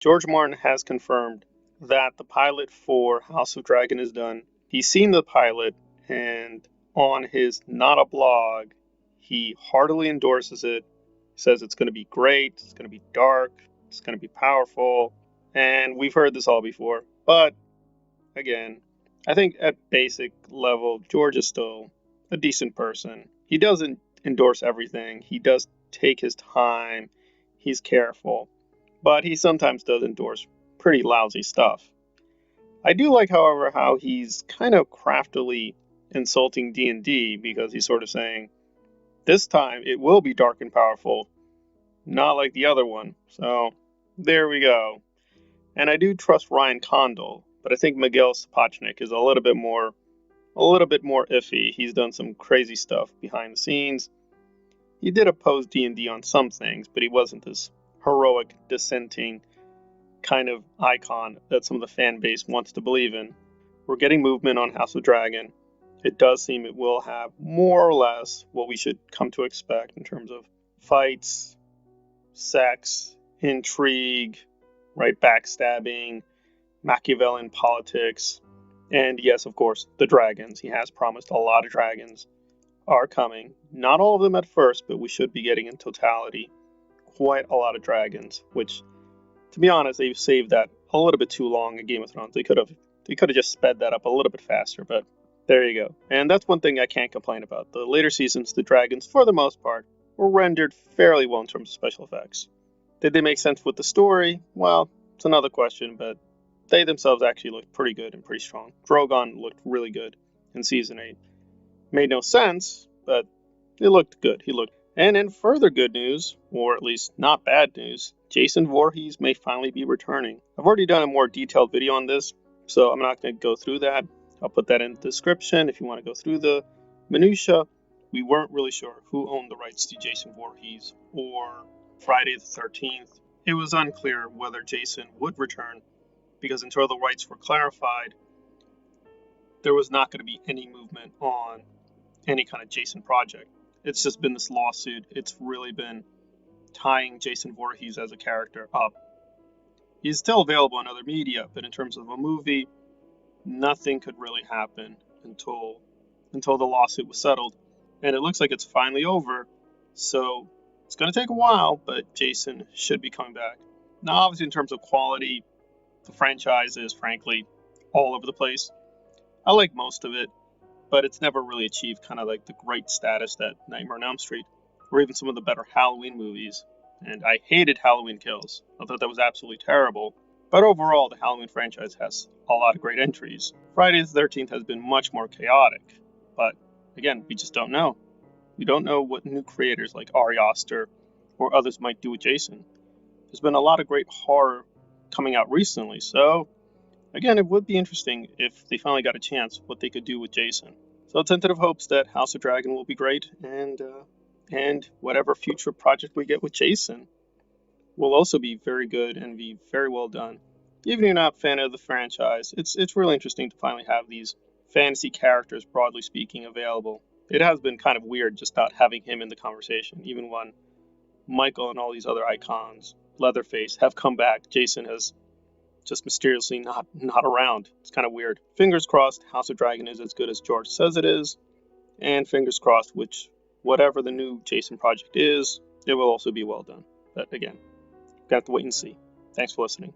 George Martin has confirmed that the pilot for House of Dragon is done. He's seen the pilot, and on his Not a Blog, he heartily endorses it. Says it's going to be great, it's going to be dark, it's going to be powerful, and we've heard this all before. But again, I think at basic level, George is still a decent person. He doesn't endorse everything. He does take his time. He's careful, but he sometimes does endorse pretty lousy stuff. I do like, however, how he's kind of craftily insulting D&D because he's sort of saying, this time it will be dark and powerful, not like the other one. So there we go. And I do trust Ryan Condal, but I think Miguel Sapochnik is a little bit more iffy. He's done some crazy stuff behind the scenes. He did oppose D&D on some things, but he wasn't this heroic dissenting kind of icon that some of the fan base wants to believe in. We're getting movement on House of Dragon. It does seem it will have more or less what we should come to expect in terms of fights, sex, intrigue, right, backstabbing, Machiavellian politics, and yes, of course, the dragons. He has promised a lot of dragons are coming. Not all of them at first, but we should be getting in totality quite a lot of dragons, which, to be honest, they've saved that a little bit too long in Game of Thrones. They could have just sped that up a little bit faster, but there you go. And that's one thing I can't complain about. The later seasons, the dragons, for the most part, were rendered fairly well in terms of special effects. Did they make sense with the story? Well, it's another question, but they themselves actually looked pretty good and pretty strong. Drogon looked really good in season 8. Made no sense, but it looked good. And in further good news, or at least not bad news, Jason Voorhees may finally be returning. I've already done a more detailed video on this, so I'm not going to go through that. I'll put that in the description if you want to go through the minutia. We weren't really sure who owned the rights to Jason Voorhees or Friday the 13th. It was unclear whether Jason would return because until the rights were clarified, there was not going to be any movement on any kind of Jason project. It's just been this lawsuit. It's really been tying Jason Voorhees as a character up. He's still available in other media, but in terms of a movie, nothing could really happen until the lawsuit was settled. And it looks like it's finally over. So it's going to take a while, but Jason should be coming back. Now, obviously, in terms of quality, the franchise is frankly all over the place. I like most of it, but it's never really achieved kind of like the great status that Nightmare on Elm Street or even some of the better Halloween movies. And I hated Halloween Kills. I thought that was absolutely terrible. But overall, the Halloween franchise has a lot of great entries. Friday the 13th has been much more chaotic. But again, we just don't know. We don't know what new creators like Ari Aster or others might do with Jason. There's been a lot of great horror coming out recently, so again, it would be interesting if they finally got a chance what they could do with Jason. So tentative hopes that House of Dragon will be great, and whatever future project we get with Jason will also be very good and be very well done. Even if you're not a fan of the franchise, it's really interesting to finally have these fantasy characters, broadly speaking, available. It has been kind of weird just not having him in the conversation, even when Michael and all these other icons, Leatherface, have come back. Jason has just mysteriously not around. It's kind of weird. Fingers crossed House of Dragon is as good as George says it is, and fingers crossed whatever the new Jason project is, it will also be well done. But again, got to wait and see. Thanks for listening.